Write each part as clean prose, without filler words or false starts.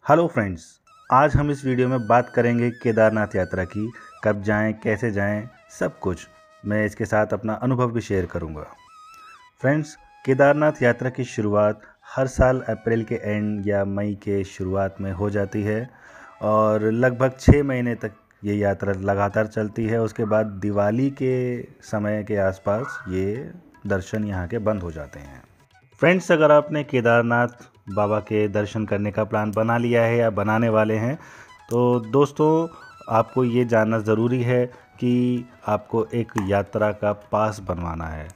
Hello friends, आज हम इस वीडियो में बात करेंगे केदारनाथ यात्रा की। कब जाएं, कैसे जाएं, सब कुछ मैं इसके साथ अपना अनुभव भी शेयर करूंगा। फ्रेंड्स, केदारनाथ यात्रा की शुरुआत हर साल अप्रैल के एंड या मई के शुरुआत में हो जाती है और लगभग 6 महीने तक ये यात्रा लगातार चलती है। उसके बाद दिवाली के समय के आसपास ये दर्शन यहाँ के बंद हो जाते हैं। फ्रेंड्स, अगर आपने केदारनाथ बाबा के दर्शन करने का प्लान बना लिया है या बनाने वाले हैं तो दोस्तों आपको ये जानना ज़रूरी है कि आपको एक यात्रा का पास बनवाना है।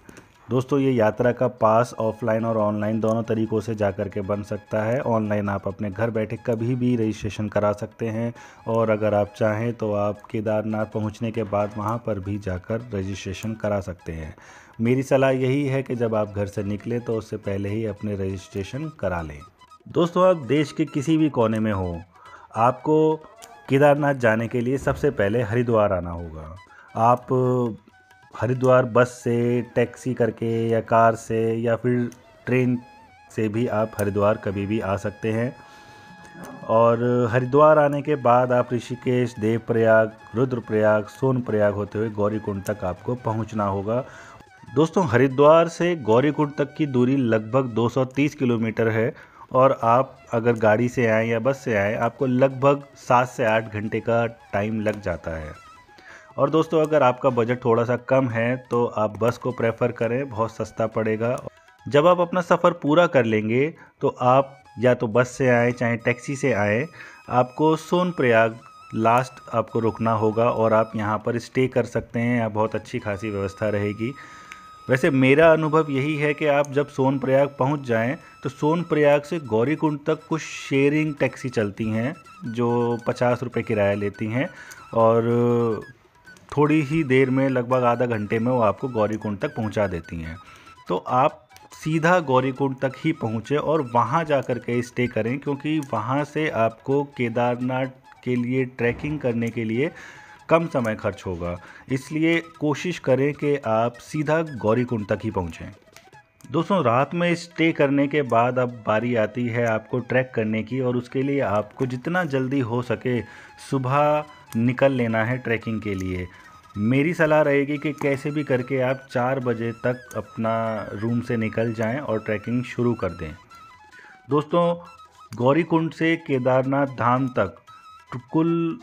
दोस्तों, ये यात्रा का पास ऑफलाइन और ऑनलाइन दोनों तरीक़ों से जा कर के बन सकता है। ऑनलाइन आप अपने घर बैठे कभी भी रजिस्ट्रेशन करा सकते हैं और अगर आप चाहें तो आप केदारनाथ पहुंचने के बाद वहां पर भी जाकर रजिस्ट्रेशन करा सकते हैं। मेरी सलाह यही है कि जब आप घर से निकलें तो उससे पहले ही अपने रजिस्ट्रेशन करा लें। दोस्तों, आप देश के किसी भी कोने में हो, आपको केदारनाथ जाने के लिए सबसे पहले हरिद्वार आना होगा। आप हरिद्वार बस से, टैक्सी करके या कार से या फिर ट्रेन से भी आप हरिद्वार कभी भी आ सकते हैं। और हरिद्वार आने के बाद आप ऋषिकेश, देवप्रयाग, रुद्रप्रयाग, सोनप्रयाग होते हुए गौरीकुंड तक आपको पहुंचना होगा। दोस्तों, हरिद्वार से गौरीकुंड तक की दूरी लगभग 230 किलोमीटर है और आप अगर गाड़ी से आएँ या बस से आएँ आपको लगभग 7 से 8 घंटे का टाइम लग जाता है। और दोस्तों, अगर आपका बजट थोड़ा सा कम है तो आप बस को प्रेफर करें, बहुत सस्ता पड़ेगा। जब आप अपना सफ़र पूरा कर लेंगे तो आप या तो बस से आएँ चाहे टैक्सी से आएँ, आपको सोनप्रयाग लास्ट आपको रुकना होगा और आप यहाँ पर स्टे कर सकते हैं। यहाँ बहुत अच्छी खासी व्यवस्था रहेगी। वैसे मेरा अनुभव यही है कि आप जब सोनप्रयाग पहुंच जाएं तो सोनप्रयाग से गौरीकुंड तक कुछ शेयरिंग टैक्सी चलती हैं जो 50 रुपये किराया लेती हैं और थोड़ी ही देर में, लगभग आधा घंटे में वो आपको गौरीकुंड तक पहुंचा देती हैं। तो आप सीधा गौरीकुंड तक ही पहुँचें और वहाँ जा कर के स्टे करें, क्योंकि वहाँ से आपको केदारनाथ के लिए ट्रैकिंग करने के लिए कम समय खर्च होगा। इसलिए कोशिश करें कि आप सीधा गौरीकुंड तक ही पहुँचें। दोस्तों, रात में स्टे करने के बाद अब बारी आती है आपको ट्रैक करने की और उसके लिए आपको जितना जल्दी हो सके सुबह निकल लेना है ट्रैकिंग के लिए। मेरी सलाह रहेगी कि कैसे भी करके आप 4 बजे तक अपना रूम से निकल जाएं और ट्रैकिंग शुरू कर दें। दोस्तों, गौरीकुंड से केदारनाथ धाम तक कुल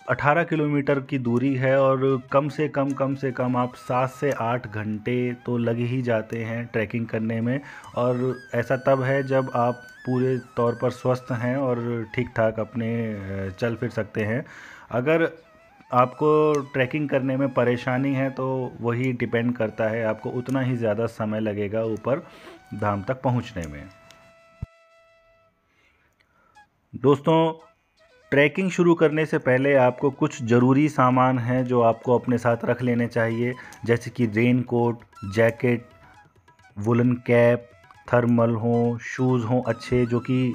18 किलोमीटर की दूरी है और कम से कम आप 7 से 8 घंटे तो लग ही जाते हैं ट्रैकिंग करने में। और ऐसा तब है जब आप पूरे तौर पर स्वस्थ हैं और ठीक ठाक अपने चल फिर सकते हैं। अगर आपको ट्रैकिंग करने में परेशानी है तो वही डिपेंड करता है, आपको उतना ही ज़्यादा समय लगेगा ऊपर धाम तक पहुंचने में। दोस्तों, ट्रैकिंग शुरू करने से पहले आपको कुछ ज़रूरी सामान हैं जो आपको अपने साथ रख लेने चाहिए, जैसे कि rain coat, jacket, woolen cap, thermal हों, शूज़ हों अच्छे जो कि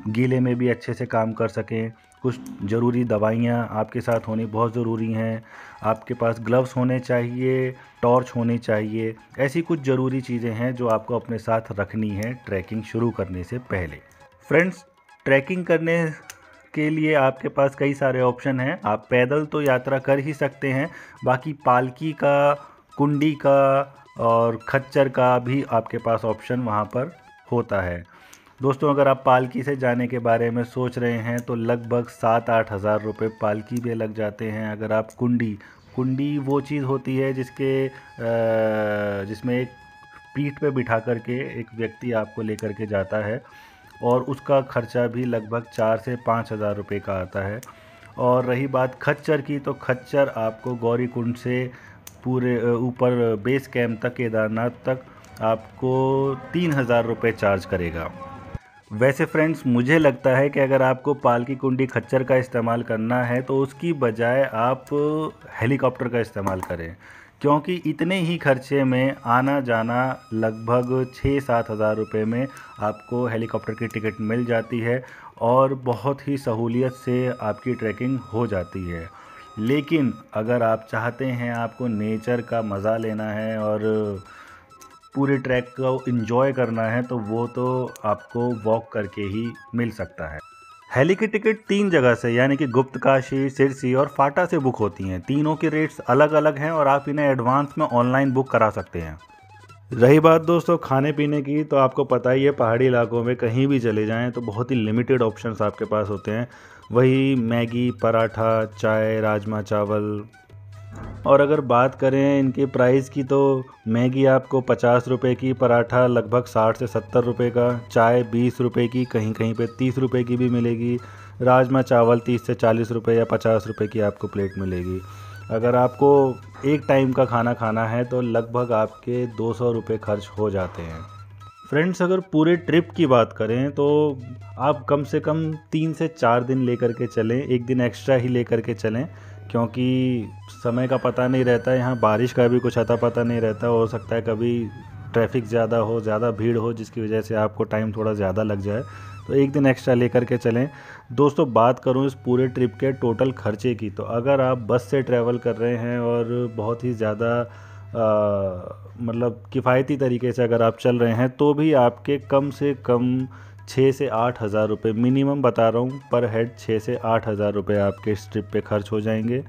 गीले में भी अच्छे से काम कर सकें। कुछ ज़रूरी दवाइयाँ आपके साथ होनी बहुत ज़रूरी हैं। आपके पास ग्लव्स होने चाहिए, टॉर्च होनी चाहिए। ऐसी कुछ ज़रूरी चीज़ें हैं जो आपको अपने साथ रखनी है ट्रैकिंग शुरू करने से पहले। फ्रेंड्स, ट्रैकिंग करने के लिए आपके पास कई सारे ऑप्शन हैं। आप पैदल तो यात्रा कर ही सकते हैं, बाकी पालकी का, कुंडी का और खच्चर का भी आपके पास ऑप्शन वहाँ पर होता है। दोस्तों, अगर आप पालकी से जाने के बारे में सोच रहे हैं तो लगभग 7-8 हज़ार रुपये पालकी में लग जाते हैं। अगर आप कुंडी वो चीज़ होती है जिसमें एक पीठ पे बिठा करके एक व्यक्ति आपको लेकर के जाता है और उसका खर्चा भी लगभग 4 से 5 हज़ार रुपये का आता है। और रही बात खच्चर की, तो खच्चर आपको गौरीकुंड से पूरे ऊपर बेस कैंप तक, केदारनाथ तक आपको 3,000 रुपये चार्ज करेगा। वैसे फ्रेंड्स, मुझे लगता है कि अगर आपको पालकी, कुंडी, खच्चर का इस्तेमाल करना है तो उसकी बजाय आप हेलीकॉप्टर का इस्तेमाल करें, क्योंकि इतने ही खर्चे में आना जाना लगभग 6-7 हज़ार रुपये में आपको हेलीकॉप्टर की टिकट मिल जाती है और बहुत ही सहूलियत से आपकी ट्रैकिंग हो जाती है। लेकिन अगर आप चाहते हैं, आपको नेचर का मज़ा लेना है और पूरे ट्रैक को एंजॉय करना है तो वो तो आपको वॉक करके ही मिल सकता है। हेली की टिकट 3 जगह से यानी कि गुप्तकाशी, सिरसी और फाटा से बुक होती हैं। तीनों के रेट्स अलग अलग हैं और आप इन्हें एडवांस में ऑनलाइन बुक करा सकते हैं। रही बात दोस्तों खाने पीने की, तो आपको पता ही है पहाड़ी इलाकों में कहीं भी चले जाएं तो बहुत ही लिमिटेड ऑप्शंस आपके पास होते हैं। वही मैगी, पराठा, चाय, राजमा चावल। और अगर बात करें इनके प्राइस की तो मैगी आपको 50 रुपये की, पराठा लगभग 60 से 70 रुपये का, चाय 20 रुपये की, कहीं कहीं पे 30 रुपये की भी मिलेगी, राजमा चावल 30 से 40 रुपये या 50 रुपये की आपको प्लेट मिलेगी। अगर आपको एक टाइम का खाना खाना है तो लगभग आपके 200 रुपये खर्च हो जाते हैं। फ्रेंड्स, अगर पूरे ट्रिप की बात करें तो आप कम से कम 3 से 4 दिन लेकर के चलें, एक दिन एक्स्ट्रा ही लेकर के चलें, क्योंकि समय का पता नहीं रहता। यहाँ बारिश का भी कुछ अता पता नहीं रहता, हो सकता है कभी ट्रैफिक ज़्यादा हो, ज़्यादा भीड़ हो, जिसकी वजह से आपको टाइम थोड़ा ज़्यादा लग जाए, तो एक दिन एक्स्ट्रा लेकर के चलें। दोस्तों, बात करूँ इस पूरे ट्रिप के टोटल खर्चे की, तो अगर आप बस से ट्रैवल कर रहे हैं और बहुत ही ज़्यादा मतलब किफ़ायती तरीके से अगर आप चल रहे हैं तो भी आपके कम से कम 6 से 8 हज़ार रुपये मिनिमम बता रहा हूँ, पर हेड 6 से 8 हज़ार रुपये आपके इस ट्रिप पे खर्च हो जाएंगे।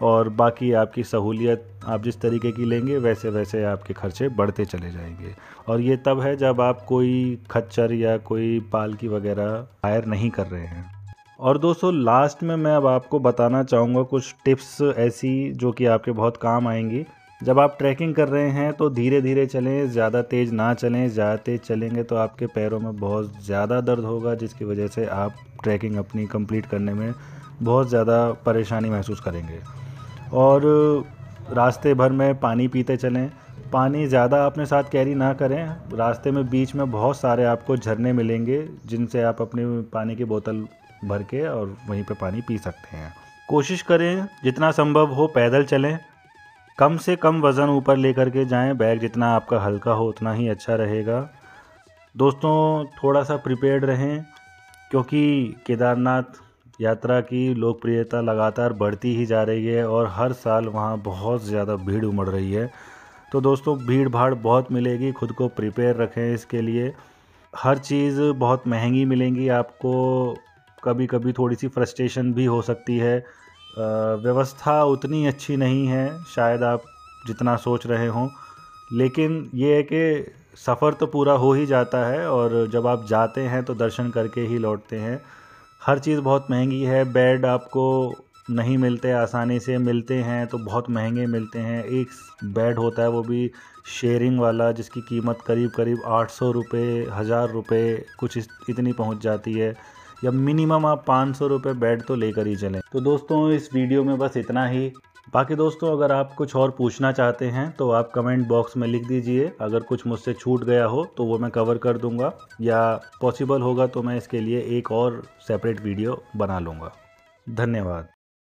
और बाकी आपकी सहूलियत आप जिस तरीके की लेंगे वैसे वैसे आपके खर्चे बढ़ते चले जाएंगे। और ये तब है जब आप कोई खच्चर या कोई पालकी वगैरह हायर नहीं कर रहे हैं। और दोस्तों, लास्ट में मैं अब आपको बताना चाहूँगा कुछ टिप्स ऐसी जो कि आपके बहुत काम आएंगी। जब आप ट्रैकिंग कर रहे हैं तो धीरे धीरे चलें, ज़्यादा तेज़ ना चलें। ज़्यादा तेज़ चलेंगे तो आपके पैरों में बहुत ज़्यादा दर्द होगा, जिसकी वजह से आप ट्रैकिंग अपनी कंप्लीट करने में बहुत ज़्यादा परेशानी महसूस करेंगे। और रास्ते भर में पानी पीते चलें। पानी ज़्यादा अपने साथ कैरी ना करें। रास्ते में बीच में बहुत सारे आपको झरने मिलेंगे जिनसे आप अपनी पानी की बोतल भर के और वहीं पे पानी पी सकते हैं। कोशिश करें जितना संभव हो पैदल चलें। कम से कम वज़न ऊपर लेकर के जाएं। बैग जितना आपका हल्का हो उतना ही अच्छा रहेगा। दोस्तों, थोड़ा सा प्रिपेयर्ड रहें, क्योंकि केदारनाथ यात्रा की लोकप्रियता लगातार बढ़ती ही जा रही है और हर साल वहाँ बहुत ज़्यादा भीड़ उमड़ रही है। तो दोस्तों, भीड़ भाड़ बहुत मिलेगी, खुद को प्रिपेयर रखें इसके लिए। हर चीज़ बहुत महंगी मिलेंगी आपको, कभी कभी थोड़ी सी फ्रस्ट्रेशन भी हो सकती है। व्यवस्था उतनी अच्छी नहीं है शायद आप जितना सोच रहे हों, लेकिन ये है कि सफ़र तो पूरा हो ही जाता है और जब आप जाते हैं तो दर्शन करके ही लौटते हैं। हर चीज़ बहुत महंगी है। बेड आपको नहीं मिलते, आसानी से मिलते हैं तो बहुत महंगे मिलते हैं। एक बेड होता है वो भी शेयरिंग वाला, जिसकी कीमत करीब करीब 800 रुपये, 1000 रुपये कुछ इतनी पहुंच जाती है। या मिनिमम आप 500 रुपये बेड तो लेकर ही चलें। तो दोस्तों, इस वीडियो में बस इतना ही। बाकी दोस्तों, अगर आप कुछ और पूछना चाहते हैं तो आप कमेंट बॉक्स में लिख दीजिए। अगर कुछ मुझसे छूट गया हो तो वो मैं कवर कर दूंगा, या पॉसिबल होगा तो मैं इसके लिए एक और सेपरेट वीडियो बना लूँगा। धन्यवाद।